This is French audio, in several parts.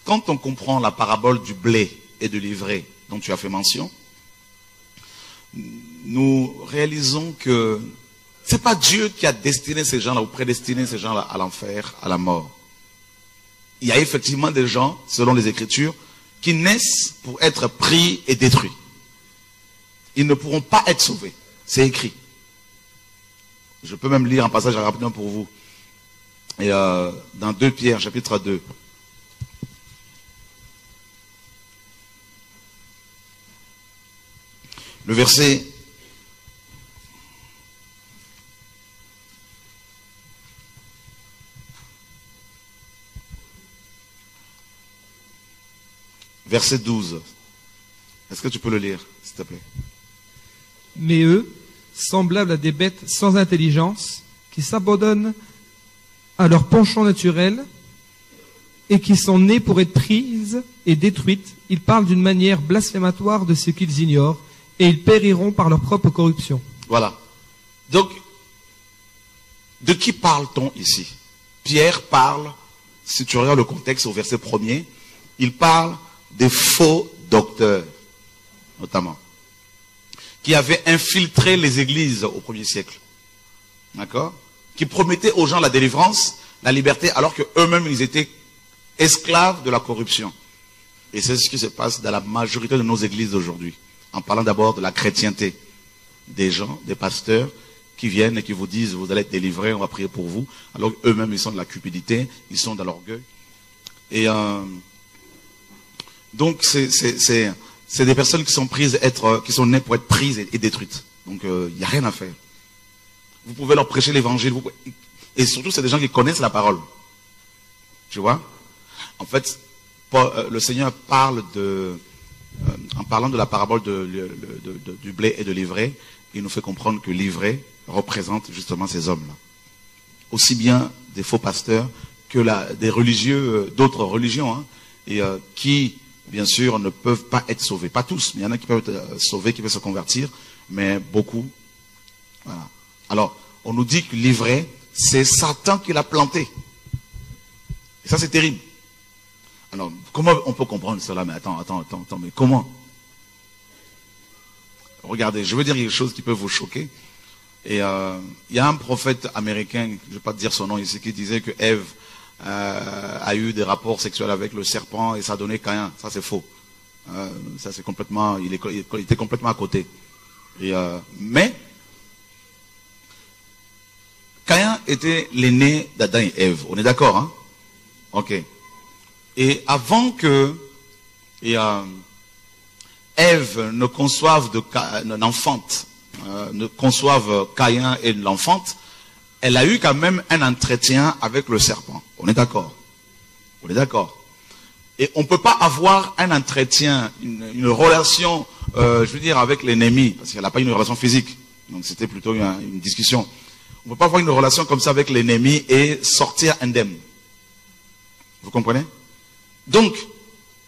quand on comprend la parabole du blé et de l'ivraie dont tu as fait mention, nous réalisons que c'est pas Dieu qui a destiné ces gens-là ou prédestiné ces gens-là à l'enfer, à la mort. Il y a effectivement des gens, selon les Écritures, qui naissent pour être pris et détruits. Ils ne pourront pas être sauvés. C'est écrit. Je peux même lire un passage rapidement pour vous. Et dans 2 Pierre, chapitre 2. Le verset verset 12. Est-ce que tu peux le lire, s'il te plaît? Mais eux, semblables à des bêtes sans intelligence, qui s'abandonnent à leur penchant naturel et qui sont nées pour être prises et détruites, ils parlent d'une manière blasphématoire de ce qu'ils ignorent, et ils périront par leur propre corruption. Voilà. Donc, de qui parle-t-on ici? Pierre parle, si tu regardes le contexte au verset 1er, il parle des faux docteurs, notamment, qui avaient infiltré les églises au 1er siècle. D'accord? Qui promettaient aux gens la délivrance, la liberté, alors que eux-mêmes ils étaient esclaves de la corruption. Et c'est ce qui se passe dans la majorité de nos églises d'aujourd'hui. En parlant d'abord de la chrétienté. Des gens, des pasteurs, qui viennent et qui vous disent, vous allez être délivrés, on va prier pour vous, alors qu'eux-mêmes ils sont de la cupidité, ils sont dans l'orgueil. Et donc c'est des personnes qui sont prises, qui sont nées pour être prises et détruites. Donc il n'y a rien à faire. Vous pouvez leur prêcher l'évangile, et surtout c'est des gens qui connaissent la parole. Tu vois? En fait, le Seigneur parle en parlant de la parabole du blé et de l'ivraie, il nous fait comprendre que l'ivraie représente justement ces hommes-là. Aussi bien des faux pasteurs que des religieux d'autres religions, hein, et qui, bien sûr, ne peuvent pas être sauvés. Pas tous, mais il y en a qui peuvent être sauvés, qui peuvent se convertir, mais beaucoup. Voilà. Alors, on nous dit que l'ivraie, c'est Satan qui l'a planté. Et ça, c'est terrible. Alors, comment on peut comprendre cela? Mais attends, mais comment? Regardez, je veux dire quelque chose qui peut vous choquer. Et il y a un prophète américain, je ne vais pas te dire son nom ici, qui disait que Ève a eu des rapports sexuels avec le serpent et ça a donné Caïn. Ça, c'est faux. Ça, c'est complètement, il était complètement à côté. Mais Caïn était l'aîné d'Adam et Ève. On est d'accord, hein? Ok. Et avant que Ève ne conçoive l'enfante, ne conçoive Caïn et l'enfante, elle a eu quand même un entretien avec le serpent. On est d'accord? On est d'accord? Et on ne peut pas avoir un entretien, une relation, je veux dire, avec l'ennemi, parce qu'elle n'a pas une relation physique. Donc c'était plutôt une discussion. On ne peut pas avoir une relation comme ça avec l'ennemi et sortir indemne. Vous comprenez? Donc,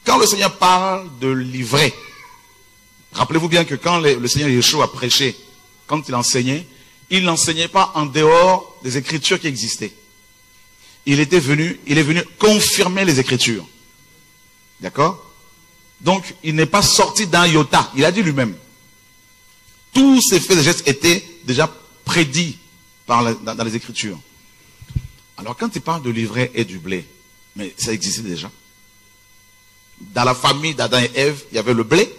quand le Seigneur parle de l'ivraie, rappelez-vous bien que quand le Seigneur Yeshua a prêché, quand il enseignait, il n'enseignait pas en dehors des Écritures qui existaient. Il est venu confirmer les Écritures. D'accord? Donc, il n'est pas sorti d'un iota. Il a dit lui-même. Tous ces faits et gestes étaient déjà prédits dans les Écritures. Alors, quand il parle de l'ivraie et du blé, mais ça existait déjà. Dans la famille d'Adam et Ève, il y avait le blé,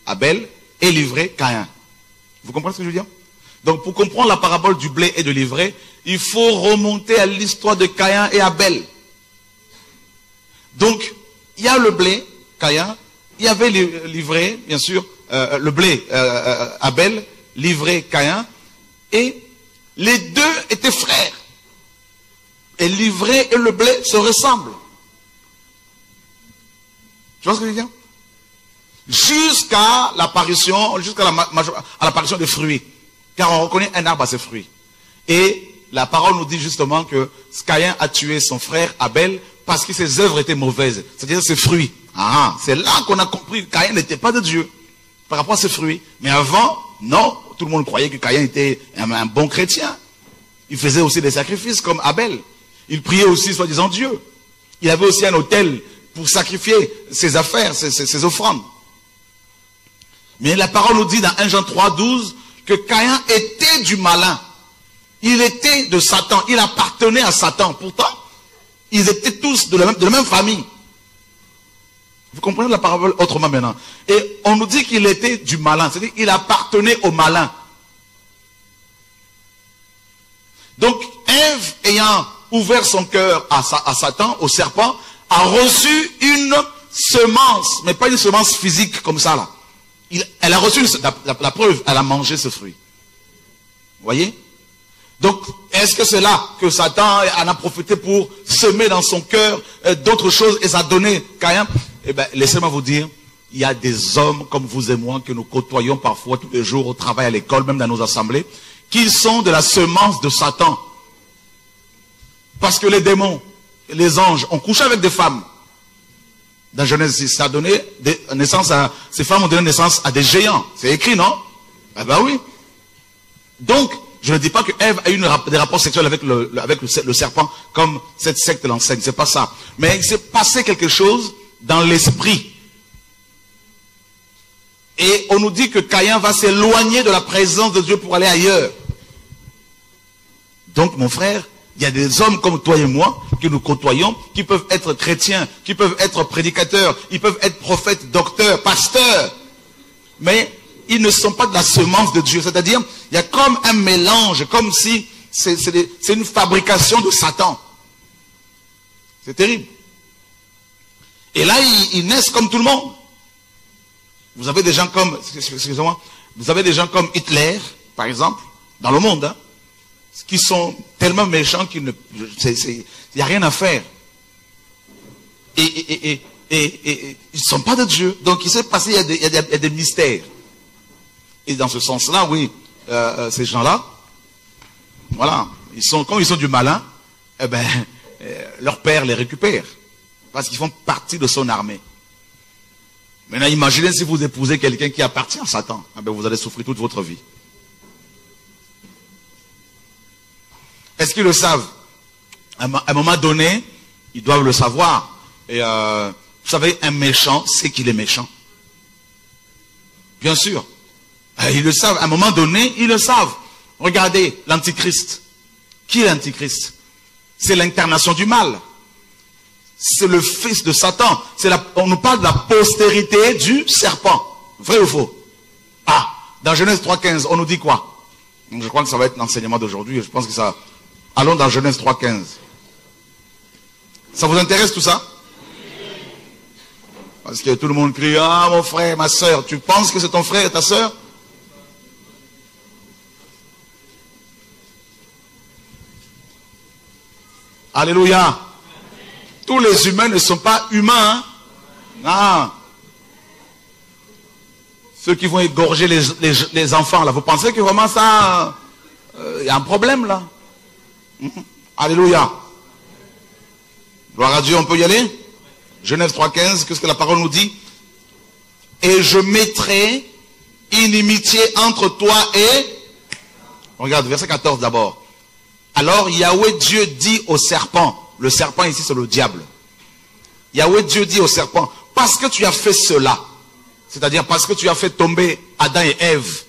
Abel, et l'ivraie, Caïn. Vous comprenez ce que je veux dire? Donc, pour comprendre la parabole du blé et de l'ivraie, il faut remonter à l'histoire de Caïn et Abel. Donc, il y a le blé, Caïn, il y avait l'ivraie, bien sûr, le blé, Abel, l'ivraie, Caïn, et les deux étaient frères. Et l'ivraie et le blé se ressemblent. Tu vois ce que je veux dire? Jusqu'à l'apparition, l'apparition des fruits. Car on reconnaît un arbre à ses fruits. Et la parole nous dit justement que Caïn a tué son frère Abel parce que ses œuvres étaient mauvaises. C'est-à-dire ses fruits. Ah, c'est là qu'on a compris que Caïn n'était pas de Dieu. Par rapport à ses fruits. Mais avant, non. Tout le monde croyait que Caïn était un bon chrétien. Il faisait aussi des sacrifices comme Abel. Il priait aussi soi-disant Dieu. Il avait aussi un autel pour sacrifier ses affaires, ses offrandes. Mais la parole nous dit dans 1 Jean 3, 12 que Caïn était du malin. Il était de Satan. Il appartenait à Satan. Pourtant, ils étaient tous de la même famille. Vous comprenez la parole autrement maintenant. Et on nous dit qu'il était du malin. C'est-à-dire qu'il appartenait au malin. Donc, Ève, ayant ouvert son cœur à Satan, au serpent, a reçu une semence. Mais pas une semence physique comme ça là. Elle a reçu la preuve, elle a mangé ce fruit. Vous voyez? Donc, est-ce que c'est là que Satan en a profité pour semer dans son cœur d'autres choses et ça a donné Caïn? Eh bien, laissez-moi vous dire, il y a des hommes comme vous et moi que nous côtoyons parfois tous les jours au travail, à l'école, même dans nos assemblées, qui sont de la semence de Satan. Parce que les démons, les anges ont couché avec des femmes. Dans Genèse 6, ça a donné naissance à... Ces femmes ont donné naissance à des géants. C'est écrit, non? Ah ben oui. Donc, je ne dis pas que Ève a eu des rapports sexuels avec le serpent, comme cette secte l'enseigne. C'est pas ça. Mais il s'est passé quelque chose dans l'esprit. Et on nous dit que Caïn va s'éloigner de la présence de Dieu pour aller ailleurs. Donc, mon frère, il y a des hommes comme toi et moi, que nous côtoyons, qui peuvent être chrétiens, qui peuvent être prédicateurs, ils peuvent être prophètes, docteurs, pasteurs. Mais ils ne sont pas de la semence de Dieu. C'est-à-dire, il y a comme un mélange, comme si c'est une fabrication de Satan. C'est terrible. Et là, ils naissent comme tout le monde. Vous avez des gens comme, excusez-moi, vous avez des gens comme Hitler, par exemple, dans le monde, hein, qui sont tellement méchants qu'il n'y a rien à faire. Et ils ne sont pas de Dieu. Donc il s'est passé, il y a des mystères. Et dans ce sens-là, oui, ces gens-là, voilà, quand ils sont du malin, eh ben, leur père les récupère. Parce qu'ils font partie de son armée. Maintenant, imaginez si vous épousez quelqu'un qui appartient à Satan. Eh ben, vous allez souffrir toute votre vie. Est-ce qu'ils le savent? À un moment donné, ils doivent le savoir. Et vous savez, un méchant sait qu'il est méchant. Bien sûr. Ils le savent. À un moment donné, ils le savent. Regardez, l'Antichrist. Qui est l'Antichrist? C'est l'incarnation du mal. C'est le fils de Satan. On nous parle de la postérité du serpent. Vrai ou faux? Ah, dans Genèse 3.15, on nous dit quoi? Je crois que ça va être l'enseignement d'aujourd'hui. Je pense que ça... Allons dans Genèse 3.15. Ça vous intéresse tout ça? Parce que tout le monde crie, ah mon frère, ma soeur, tu penses que c'est ton frère et ta soeur? Alléluia. Tous les humains ne sont pas humains. Hein? Ah. Ceux qui vont égorger les enfants, là, vous pensez que vraiment ça, y a un problème là? Alléluia. Gloire à Dieu, on peut y aller? Genèse 3.15, qu'est-ce que la parole nous dit? Et je mettrai inimitié entre toi et... Regarde, verset 14 d'abord. Alors Yahweh Dieu dit au serpent, le serpent ici c'est le diable. Yahweh Dieu dit au serpent, parce que tu as fait cela, c'est-à-dire parce que tu as fait tomber Adam et Ève,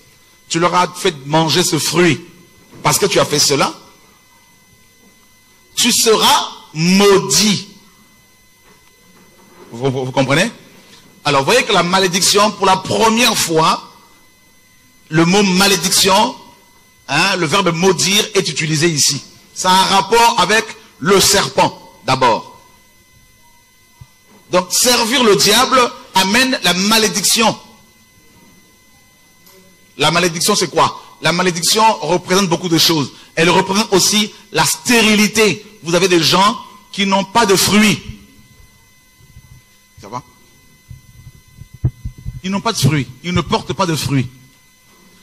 tu leur as fait manger ce fruit, parce que tu as fait cela, tu seras maudit. Vous comprenez? Alors vous voyez que la malédiction, pour la première fois, le mot malédiction, hein, le verbe maudire est utilisé ici. Ça a un rapport avec le serpent, d'abord. Donc, servir le diable amène la malédiction. La malédiction, c'est quoi? La malédiction représente beaucoup de choses. Elle représente aussi la stérilité. Vous avez des gens qui n'ont pas de fruits. Ça va? Ils n'ont pas de fruits. Ils ne portent pas de fruits.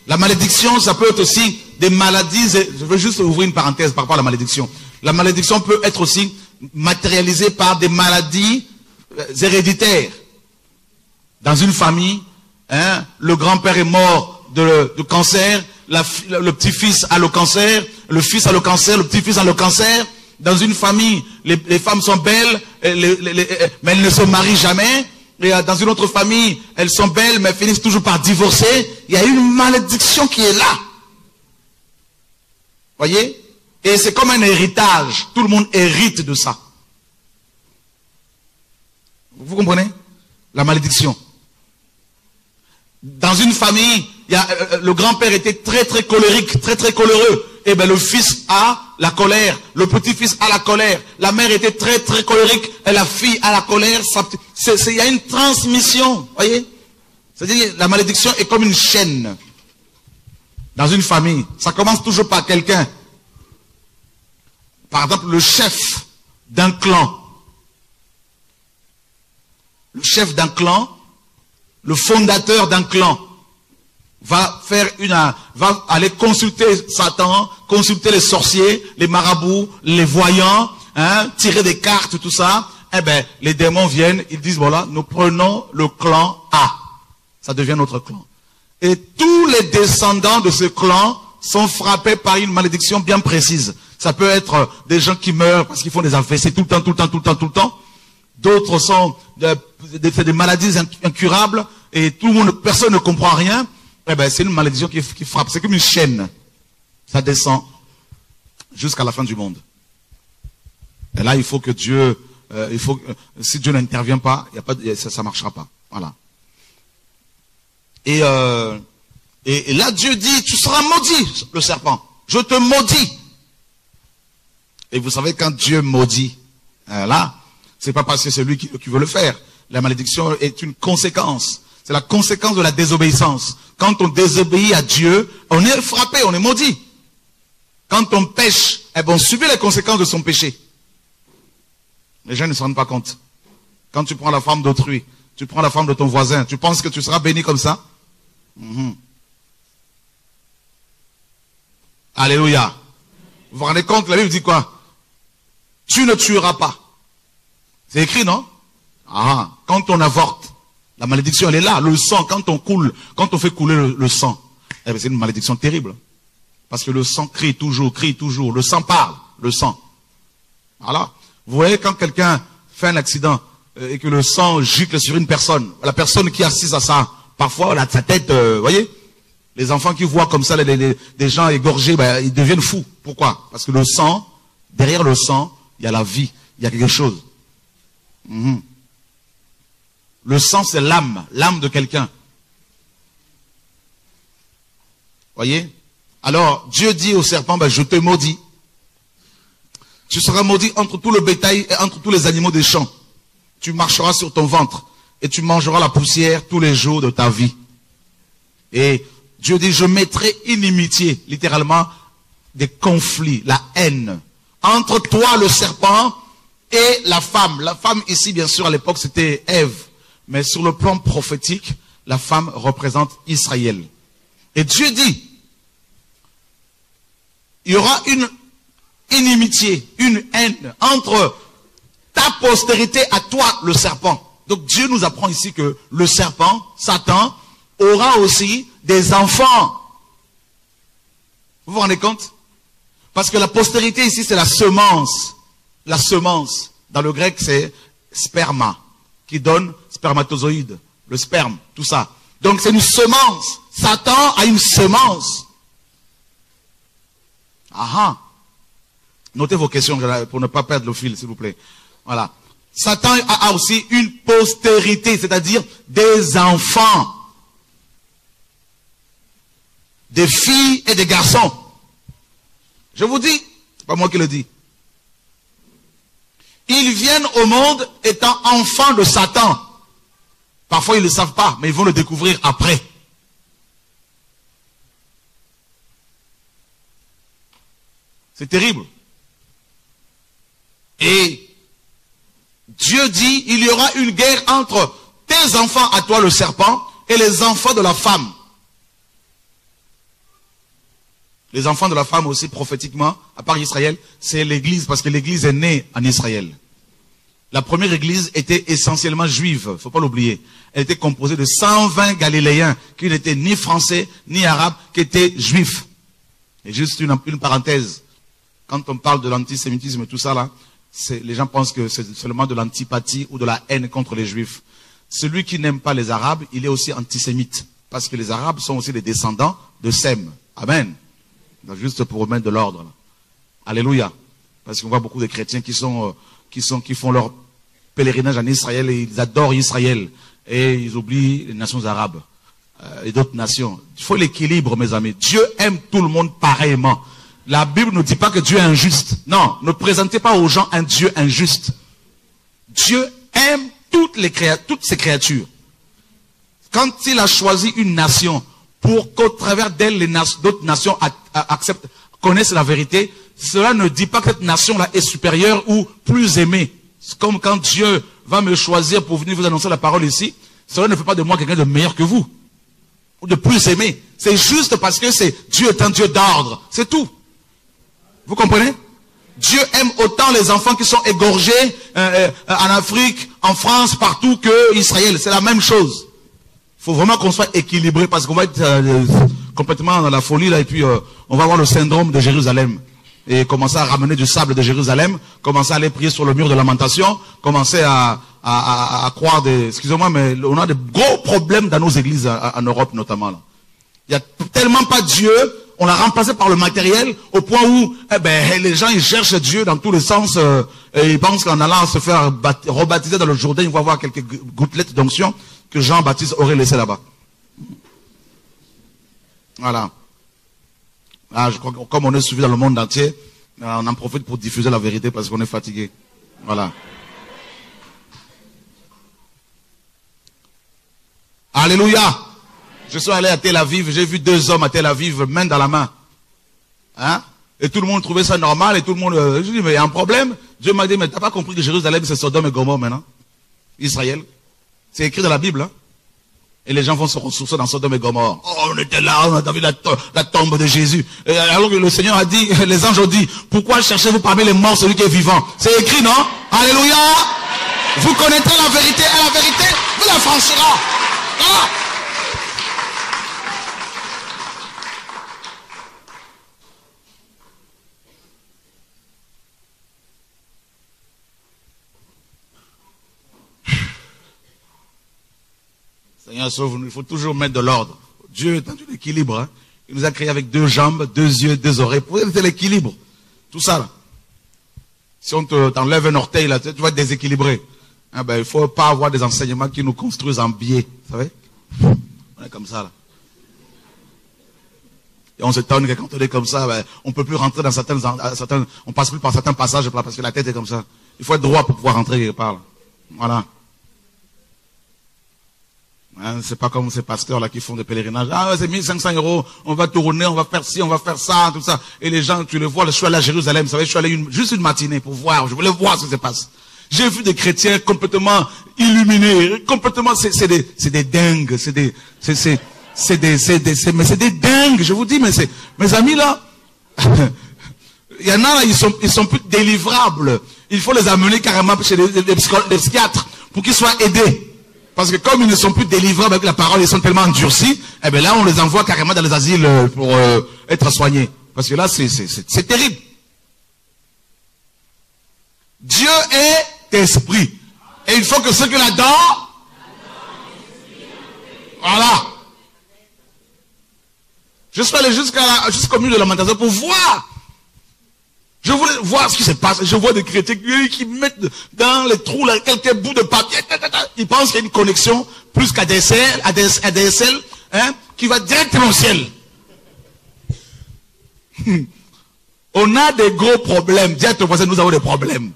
La malédiction, ça peut être aussi des maladies. Je veux juste ouvrir une parenthèse par rapport à la malédiction. La malédiction peut être aussi matérialisée par des maladies héréditaires. Dans une famille, hein, le grand-père est mort de cancer, le petit-fils a le cancer, le fils a le cancer, le petit-fils a le cancer. Dans une famille, les femmes sont belles, mais elles ne se marient jamais. Et dans une autre famille, elles sont belles, mais finissent toujours par divorcer. Il y a une malédiction qui est là. Voyez? Et c'est comme un héritage. Tout le monde hérite de ça. Vous comprenez? La malédiction. Dans une famille, le grand-père était très très colérique, très très coléreux. Et bien le fils a la colère, le petit-fils a la colère. La mère était très très colérique et la fille a la colère. Il y a une transmission, voyez? C'est-à-dire la malédiction est comme une chaîne. Dans une famille, ça commence toujours par quelqu'un. Par exemple, le chef d'un clan. Le chef d'un clan, le fondateur d'un clan, va aller consulter Satan, consulter les sorciers, les marabouts, les voyants, tirer des cartes, tout ça. Eh ben, les démons viennent, ils disent, voilà, nous prenons le clan A. Ça devient notre clan. Et tous les descendants de ce clan sont frappés par une malédiction bien précise. Ça peut être des gens qui meurent parce qu'ils font des AVC tout le temps. D'autres sont des maladies incurables et tout le monde, personne ne comprend rien. Eh ben, c'est une malédiction qui frappe. C'est comme une chaîne. Ça descend jusqu'à la fin du monde. Et là, il faut que Dieu, si Dieu n'intervient pas, ça marchera pas. Voilà. Et là, Dieu dit, tu seras maudit, le serpent. Je te maudis. Et vous savez, quand Dieu maudit, là, c'est pas parce que c'est lui qui veut le faire. La malédiction est une conséquence. C'est la conséquence de la désobéissance. Quand on désobéit à Dieu, on est frappé, on est maudit. Quand on pêche, eh ben, on subit les conséquences de son péché. Les gens ne se rendent pas compte. Quand tu prends la femme d'autrui, tu prends la femme de ton voisin, tu penses que tu seras béni comme ça? Alléluia. Vous vous rendez compte, la Bible dit quoi? Tu ne tueras pas. C'est écrit, non? Quand on avorte, la malédiction, elle est là. Le sang, quand on fait couler le sang, eh bien, c'est une malédiction terrible. Parce que le sang crie toujours. Le sang parle, le sang. Voilà. Vous voyez, quand quelqu'un fait un accident et que le sang gicle sur une personne, la personne qui est assise à ça, parfois, elle a sa tête, voyez, les enfants qui voient comme ça des gens égorgés, ben, ils deviennent fous. Pourquoi? Parce que le sang, derrière le sang, il y a la vie, il y a quelque chose. Le sang, c'est l'âme de quelqu'un. Voyez? Alors, Dieu dit au serpent, ben, je te maudis. Tu seras maudit entre tout le bétail et entre tous les animaux des champs. Tu marcheras sur ton ventre et tu mangeras la poussière tous les jours de ta vie. Et Dieu dit, je mettrai inimitié, littéralement, des conflits, la haine, entre toi, le serpent, et la femme. La femme ici, bien sûr, à l'époque, c'était Ève. Mais sur le plan prophétique, la femme représente Israël. Et Dieu dit, il y aura une inimitié, une haine entre ta postérité à toi, le serpent. Donc Dieu nous apprend ici que le serpent, Satan, aura aussi des enfants. Vous vous rendez compte? Parce que la postérité ici, c'est la semence. La semence, dans le grec, c'est sperma, qui donne spermatozoïde, le sperme, tout ça. Donc c'est une semence. Satan a une semence. Notez vos questions pour ne pas perdre le fil, s'il vous plaît. Voilà. Satan a aussi une postérité, c'est-à-dire des enfants. Des filles et des garçons. Je vous dis, c'est pas moi qui le dis. Ils viennent au monde étant enfants de Satan. Parfois ils ne le savent pas, mais ils vont le découvrir après. C'est terrible. Et Dieu dit, il y aura une guerre entre tes enfants à toi, le serpent, et les enfants de la femme. Les enfants de la femme aussi, prophétiquement, à part Israël, c'est l'église, parce que l'église est née en Israël. La première église était essentiellement juive, faut pas l'oublier. Elle était composée de 120 Galiléens, qui n'étaient ni français, ni arabes, qui étaient juifs. Et juste une parenthèse. Quand on parle de l'antisémitisme et tout ça là, les gens pensent que c'est seulement de l'antipathie ou de la haine contre les Juifs. Celui qui n'aime pas les Arabes, il est aussi antisémite. Parce que les Arabes sont aussi les descendants de Sem. Amen. Donc, juste pour remettre de l'ordre là. Alléluia. Parce qu'on voit beaucoup de chrétiens qui font leur pèlerinage en Israël et ils adorent Israël. Et ils oublient les nations arabes et d'autres nations. Il faut l'équilibre, mes amis. Dieu aime tout le monde pareillement. La Bible ne dit pas que Dieu est injuste. Non, ne présentez pas aux gens un Dieu injuste. Dieu aime toutes ces créatures. Quand il a choisi une nation pour qu'au travers d'elle, d'autres nations connaissent la vérité, cela ne dit pas que cette nation-là est supérieure ou plus aimée. C'est comme quand Dieu va me choisir pour venir vous annoncer la parole ici, cela ne fait pas de moi quelqu'un de meilleur que vous, ou de plus aimé. C'est juste parce que Dieu est un Dieu d'ordre, c'est tout. Vous comprenez? Dieu aime autant les enfants qui sont égorgés en Afrique, en France, partout, que Israël. C'est la même chose. Il faut vraiment qu'on soit équilibré parce qu'on va être complètement dans la folie là et puis on va avoir le syndrome de Jérusalem. Et commencer à ramener du sable de Jérusalem, commencer à aller prier sur le mur de lamentation, commencer à croire excusez-moi, mais on a de gros problèmes dans nos églises en Europe notamment là. Il y a tellement pas Dieu, on l'a remplacé par le matériel au point où les gens ils cherchent Dieu dans tous les sens et ils pensent qu'en allant se faire rebaptiser dans le Jourdain, ils vont avoir quelques gouttelettes d'onction que Jean-Baptiste aurait laissé là-bas. Voilà. Ah, je crois que comme on est suivi dans le monde entier, on en profite pour diffuser la vérité parce qu'on est fatigué. Voilà. Alléluia. Je suis allé à Tel Aviv, j'ai vu 2 hommes à Tel Aviv, main dans la main. Hein? Et tout le monde trouvait ça normal et tout le monde... je dis, mais il y a un problème. Dieu m'a dit, mais t'as pas compris que Jérusalem c'est Sodome et Gomorrhe maintenant? Israël. C'est écrit dans la Bible, hein? Et les gens vont se ressourcer dans Sodome et Gomorrhe. Oh, on était là, on a vu la tombe de Jésus. Et alors que le Seigneur a dit, les anges ont dit, pourquoi cherchez-vous parmi les morts celui qui est vivant? C'est écrit, non? Alléluia! Vous connaîtrez la vérité et la vérité vous la franchira. Ah! Seigneur, sauve-nous. Il faut toujours mettre de l'ordre. Dieu est dans l'équilibre. Hein. Il nous a créés avec 2 jambes, 2 yeux, 2 oreilles. Pour c'est l'équilibre. Tout ça là. Si on t'enlève un orteil là, tu vas être déséquilibré. Hein, il faut pas avoir des enseignements qui nous construisent en biais. Vous savez? On est comme ça là. Et on s'étonne que quand on est comme ça, on peut plus rentrer dans certains, on passe plus par certains passages parce que la tête est comme ça. Il faut être droit pour pouvoir rentrer quelque part. Là. Voilà. Hein, c'est pas comme ces pasteurs là qui font des pèlerinages. Ah, c'est 1500 €, on va tourner, on va faire ci, on va faire ça, tout ça. Et les gens, tu les vois, je suis allé à Jérusalem, vous savez, je suis allé juste une matinée pour voir, je voulais voir ce qui se passe. J'ai vu des chrétiens complètement illuminés, complètement, c'est des dingues, mais c'est des dingues, je vous dis, mais mes amis là, il y en a là, ils sont plus délivrables. Il faut les amener carrément chez les psychiatres pour qu'ils soient aidés. Parce que comme ils ne sont plus délivrables avec la parole, ils sont tellement endurcis, là on les envoie carrément dans les asiles pour être soignés. Parce que là c'est terrible. Dieu est esprit. Et il faut que ceux qui l'adorent, voilà. Je suis allé jusqu'au mur de lamentation pour voir. Je voulais voir ce qui se passe. Je vois des chrétiens qui mettent dans les trous là, quelques bouts de papier. Ils pensent qu'il y a une connexion plus qu'ADSL, hein, qui va directement au ciel. On a des gros problèmes. Dis à ton voisin, nous avons des problèmes.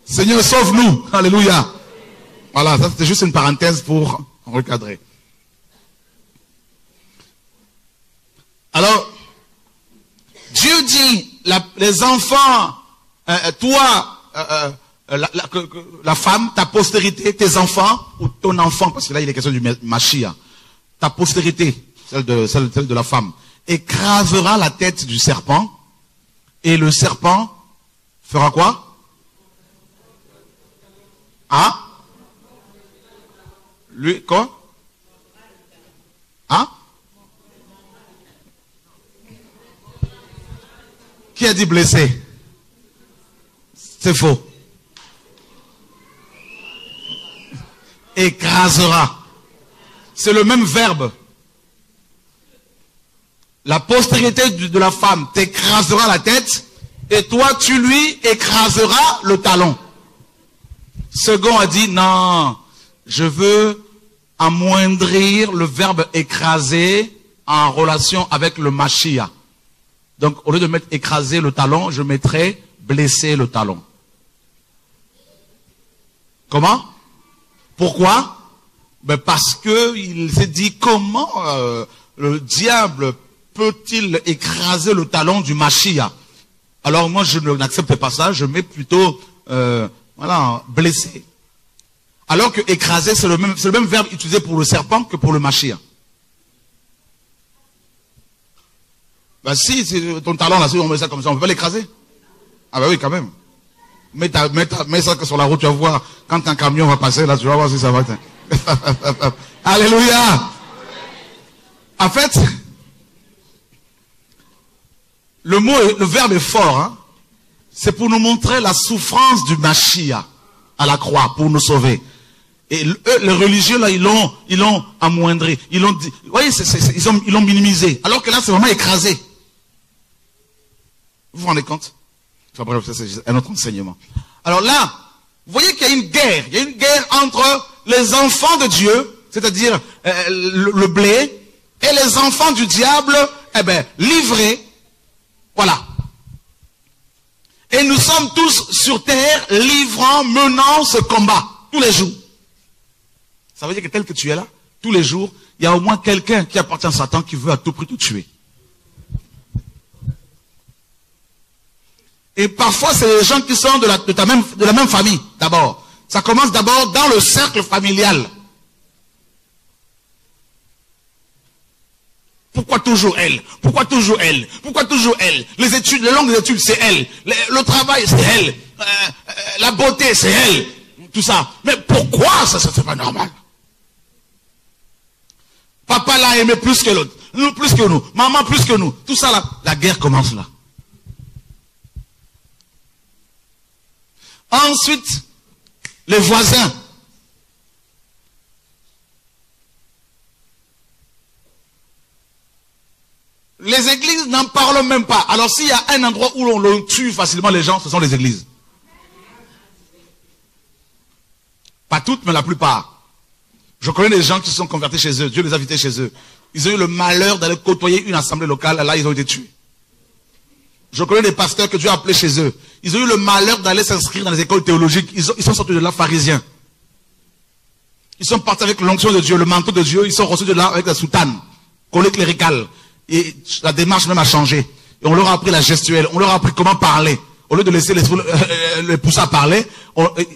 Seigneur, sauve-nous. Alléluia. Voilà, ça c'était juste une parenthèse pour recadrer. Alors, Dieu dit, les enfants, toi, la femme, ta postérité, tes enfants, ou ton enfant, parce que là il est question du Mashiach, ta postérité, celle de la femme, écrasera la tête du serpent, et le serpent fera quoi? Hein? Lui, quoi? Hein? Qui a dit blesser? C'est faux. Écrasera. C'est le même verbe. La postérité de la femme t'écrasera la tête et toi tu lui écraseras le talon. Second a dit non, je veux amoindrir le verbe écraser en relation avec le Mashiach. Donc au lieu de mettre écraser le talon, je mettrai blesser le talon. Comment? Pourquoi? Ben parce que il s'est dit comment le diable peut-il écraser le talon du Mashiach? Alors moi je n'accepte pas ça, je mets plutôt voilà, blesser. Alors que écraser c'est le même verbe utilisé pour le serpent que pour le Mashiach. Ben si ton talon là, si on met ça comme ça, on peut pas l'écraser? Ah ben oui quand même. Mets ça sur la route, tu vas voir, quand un camion va passer là, tu vas voir si ça va être... Alléluia. En fait, le verbe est fort, hein? C'est pour nous montrer la souffrance du Mashiach à la croix, pour nous sauver. Et eux, les religieux là, ils l'ont amoindri, ils l'ont dit, vous voyez, ils l'ont minimisé, alors que là c'est vraiment écrasé. Vous vous rendez compte? Enfin bref, c'est un autre enseignement. Alors là, vous voyez qu'il y a une guerre. Il y a une guerre entre les enfants de Dieu, c'est-à-dire le blé, et les enfants du diable, eh ben, livrés. Voilà. Et nous sommes tous sur terre, menant ce combat, tous les jours. Ça veut dire que tel que tu es là, tous les jours, il y a au moins quelqu'un qui appartient à Satan qui veut à tout prix te tuer. Et parfois, c'est les gens qui sont de la même famille, d'abord. Ça commence d'abord dans le cercle familial. Pourquoi toujours elle? Pourquoi toujours elle? Pourquoi toujours elle? Les études, les longues études, c'est elle. Le travail, c'est elle. La beauté, c'est elle. Tout ça. Mais pourquoi ça c'est pas normal? Papa l'a aimé plus que l'autre. Nous plus que nous. Maman plus que nous. Tout ça là, la guerre commence là. Ensuite, les voisins. Les églises n'en parlent même pas. Alors s'il y a un endroit où l'on tue facilement les gens, ce sont les églises. Pas toutes, mais la plupart. Je connais des gens qui se sont convertis chez eux. Dieu les a invités chez eux. Ils ont eu le malheur d'aller côtoyer une assemblée locale. Là, ils ont été tués. Je connais des pasteurs que Dieu a appelés chez eux. Ils ont eu le malheur d'aller s'inscrire dans les écoles théologiques. Ils sont sortis de là pharisiens. Ils sont partis avec l'onction de Dieu, le manteau de Dieu. Ils sont reçus de là avec la soutane, collée cléricale. Et la démarche même a changé. Et on leur a appris la gestuelle. On leur a appris comment parler. Au lieu de laisser les pousser à parler,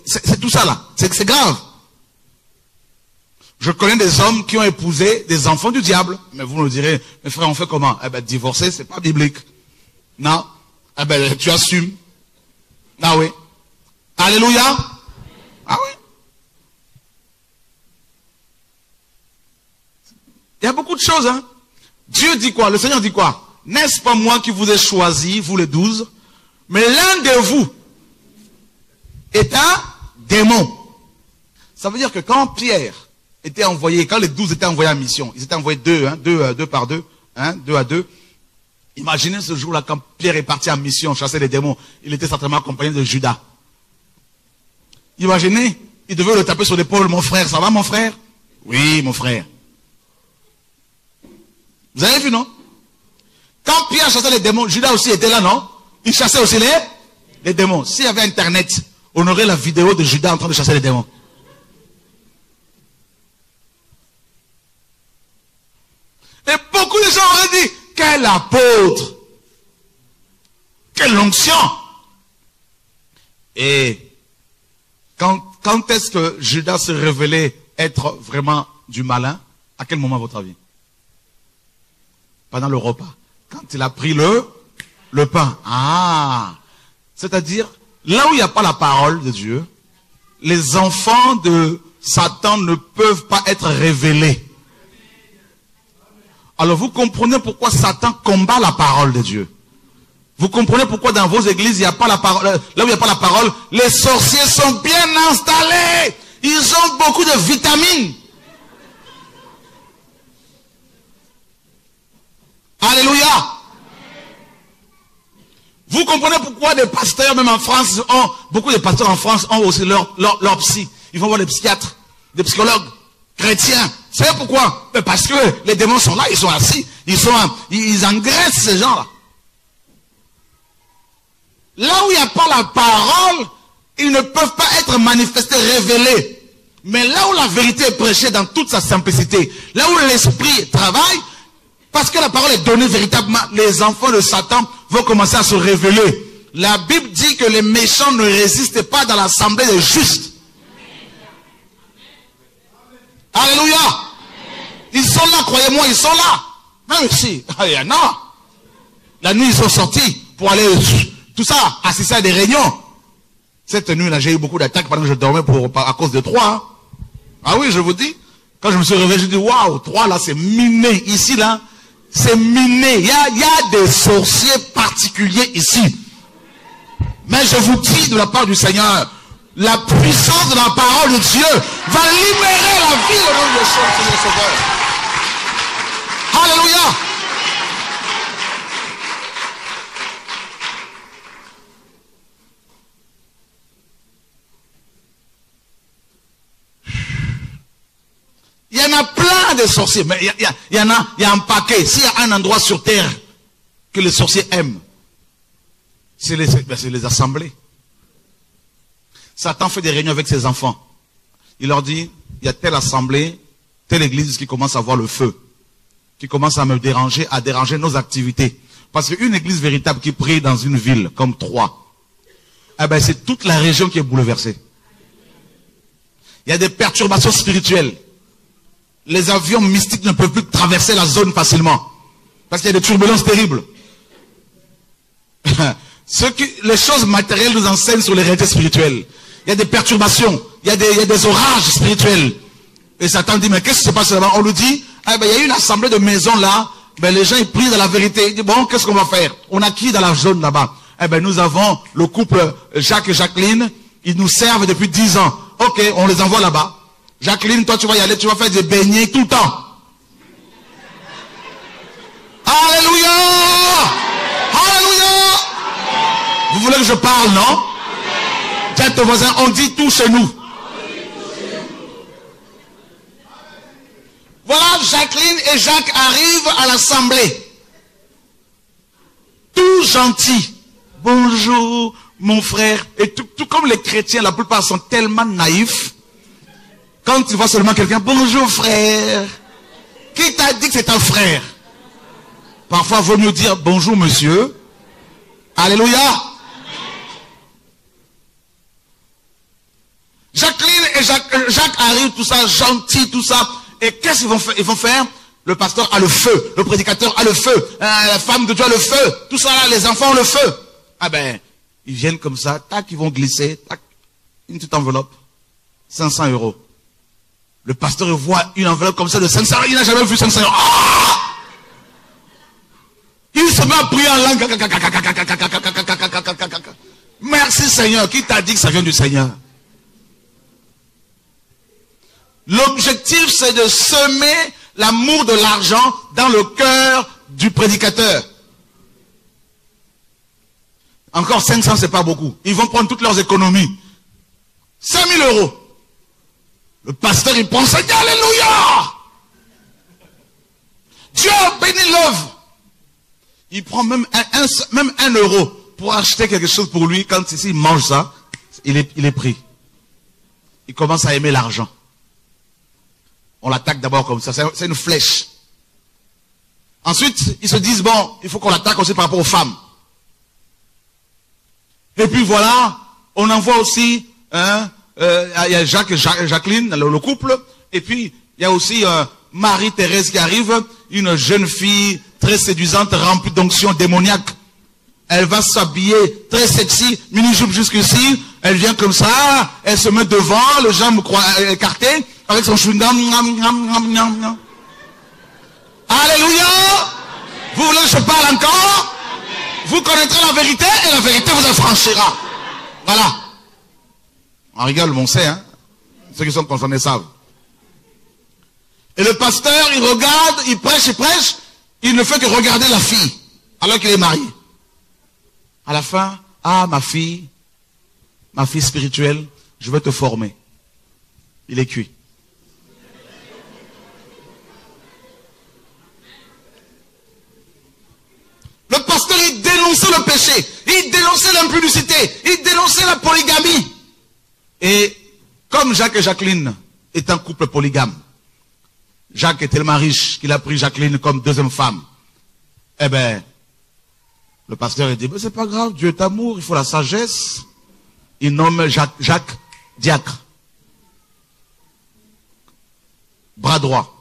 c'est tout ça là. C'est grave. Je connais des hommes qui ont épousé des enfants du diable. Mais vous me direz, mes frères, on fait comment? Eh ben, divorcer, c'est pas biblique. Non. Eh ben, tu assumes. Ah oui. Alléluia. Ah oui. Il y a beaucoup de choses, hein. Dieu dit quoi? Le Seigneur dit quoi? N'est-ce pas moi qui vous ai choisi, vous les 12? Mais l'un de vous est un démon. Ça veut dire que quand Pierre était envoyé, quand les 12 étaient envoyés en mission, ils étaient envoyés deux par deux, deux à deux. Imaginez ce jour-là quand Pierre est parti en mission chasser les démons. Il était certainement accompagné de Judas. Imaginez, il devait le taper sur l'épaule. Mon frère, ça va mon frère? Oui, mon frère. Vous avez vu, non? Quand Pierre chassait les démons, Judas aussi était là, non? Il chassait aussi les démons. S'il y avait Internet, on aurait la vidéo de Judas en train de chasser les démons. Et beaucoup de gens auraient dit, quel apôtre! Quelle onction! Et quand est-ce que Judas se révélait être vraiment du malin? À quel moment, à votre avis? Pendant le repas. Quand il a pris le pain. Ah! C'est-à-dire, là où il n'y a pas la parole de Dieu, les enfants de Satan ne peuvent pas être révélés. Alors vous comprenez pourquoi Satan combat la parole de Dieu. Vous comprenez pourquoi dans vos églises, il n'y a pas la parole, là où il n'y a pas la parole, les sorciers sont bien installés. Ils ont beaucoup de vitamines. Alléluia. Vous comprenez pourquoi des pasteurs, même en France, beaucoup de pasteurs en France ont aussi leur psy. Ils vont voir des psychiatres, des psychologues, chrétiens. Vous savez pourquoi? Parce que les démons sont là, ils sont assis, ils engraissent ces gens-là. Là où il n'y a pas la parole, ils ne peuvent pas être manifestés, révélés. Mais là où la vérité est prêchée dans toute sa simplicité, là où l'esprit travaille, parce que la parole est donnée véritablement, les enfants de Satan vont commencer à se révéler. La Bible dit que les méchants ne résistent pas dans l'assemblée des justes. Alléluia. Ils sont là, croyez-moi, ils sont là. Même ici, il y en a. La nuit, ils sont sortis pour aller, tout ça, assister à des réunions. Cette nuit-là, j'ai eu beaucoup d'attaques pendant que je dormais à cause de 3. Hein. Ah oui, je vous dis. Quand je me suis réveillé, je dis, waouh, 3 là, c'est miné. Ici, là, c'est miné. Il y a des sorciers particuliers ici. Mais je vous dis de la part du Seigneur, la puissance de la parole de Dieu va libérer la vie au nom de Jésus, le Sauveur. Alléluia. Il y en a plein de sorciers, mais il y a un paquet. S'il y a un endroit sur terre que les sorciers aiment, c'est les assemblées. Satan fait des réunions avec ses enfants. Il leur dit, il y a telle assemblée, telle église qui commence à voir le feu, qui commence à me déranger, à déranger nos activités. Parce qu'une église véritable qui prie dans une ville comme Troyes, eh ben c'est toute la région qui est bouleversée. Il y a des perturbations spirituelles. Les avions mystiques ne peuvent plus traverser la zone facilement. Parce qu'il y a des turbulences terribles. Les choses matérielles nous enseignent sur les réalités spirituelles. Il y a des perturbations. Il y a des orages spirituels. Et Satan dit, mais qu'est-ce qui se passe là-bas? On lui dit, eh ben, il y a une assemblée de maisons là. Ben, les gens, ils prient dans la vérité. Il dit, bon, qu'est-ce qu'on va faire? On a qui dans la zone là-bas? Eh ben, nous avons le couple Jacques et Jacqueline. Ils nous servent depuis 10 ans. Ok, on les envoie là-bas. Jacqueline, toi, tu vas y aller, tu vas faire des beignets tout le temps. Alléluia! Alléluia! Vous voulez que je parle, non? Dites aux voisins, on dit tout chez nous. Voilà, Jacqueline et Jacques arrivent à l'assemblée. Tout gentils. Bonjour, mon frère. Et tout comme les chrétiens, la plupart sont tellement naïfs. Quand tu vois seulement quelqu'un, bonjour frère. Qui t'a dit que c'est un frère? Parfois, il vaut mieux dire bonjour monsieur. Alléluia. Jacqueline et Jacques arrivent, tout ça, gentil, tout ça. Et qu'est-ce qu'ils vont faire? Ils vont faire, le pasteur a le feu, le prédicateur a le feu, la femme de Dieu a le feu, tout ça là, les enfants ont le feu. Ah ben, ils viennent comme ça, tac, ils vont glisser, tac, une petite enveloppe, 500 €. Le pasteur voit une enveloppe comme ça de 500 €, il n'a jamais vu 500 €. Ah! Il se met à prier en langue. Merci Seigneur, qui t'a dit que ça vient du Seigneur? L'objectif, c'est de semer l'amour de l'argent dans le cœur du prédicateur. Encore 500, c'est pas beaucoup. Ils vont prendre toutes leurs économies. 5 000 €. Le pasteur, il prend ça, il dit Alléluia! Dieu bénit l'œuvre. Il prend même 1 euro pour acheter quelque chose pour lui. Quand ici, il mange ça, il est pris. Il commence à aimer l'argent. On l'attaque d'abord comme ça, c'est une flèche. Ensuite, ils se disent, bon, il faut qu'on l'attaque aussi par rapport aux femmes. Et puis voilà, on envoie aussi, il y a Jacques et Jacqueline, le couple, et puis il y a aussi Marie-Thérèse qui arrive, une jeune fille très séduisante, remplie d'onction démoniaque. Elle va s'habiller très sexy, mini-jupe jusqu'ici, elle vient comme ça, elle se met devant, les jambes écartées, avec son chewing-gum. Alléluia. Vous voulez que je parle encore? vous connaîtrez la vérité et la vérité vous affranchira. Voilà. On rigole, mais on sait, hein. Ceux qui sont concernés savent. Et le pasteur, il regarde, il prêche, il ne fait que regarder la fille, alors qu'il est marié. À la fin, ah, ma fille spirituelle, je vais te former. Il est cuit. Le pasteur, il dénonçait le péché, il dénonçait l'impudicité, il dénonçait la polygamie. Et comme Jacques et Jacqueline est un couple polygame, Jacques est tellement riche qu'il a pris Jacqueline comme deuxième femme. Eh ben, le pasteur il dit, c'est pas grave, Dieu est amour, il faut la sagesse. Il nomme Jacques diacre. Bras droit.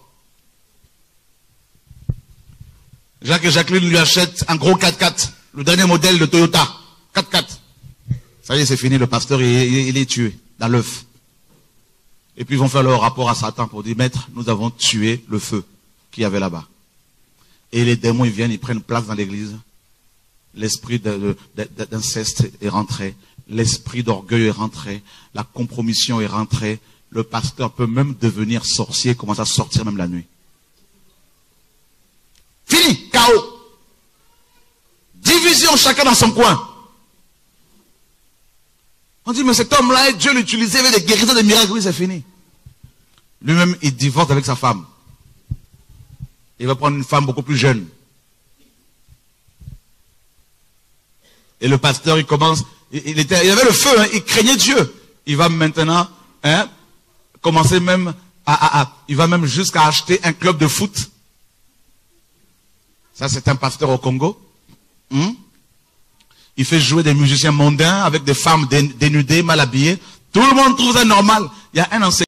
Jacques et Jacqueline lui achètent un gros 4x4, le dernier modèle de Toyota. 4x4. Ça y est, c'est fini, le pasteur il est tué dans l'œuf. Et puis ils vont faire leur rapport à Satan pour dire, maître, nous avons tué le feu qu'il y avait là-bas. Et les démons, ils viennent, ils prennent place dans l'église. L'esprit d'inceste est rentré. L'esprit d'orgueil est rentré. La compromission est rentrée. Le pasteur peut même devenir sorcier, commence à sortir même la nuit. Fini, chaos. Division, chacun dans son coin. On dit, mais cet homme-là, Dieu l'utilisait avec des guérisons, des miracles. Oui, c'est fini. Lui-même, il divorce avec sa femme. Il va prendre une femme beaucoup plus jeune. Et le pasteur, il commence, il avait le feu, hein, il craignait Dieu. Il va maintenant, hein, commencer même il va même jusqu'à acheter un club de foot. Ça, c'est un pasteur au Congo. Il fait jouer des musiciens mondains avec des femmes dénudées, mal habillées. Tout le monde trouve ça normal. Il y a un enseignant.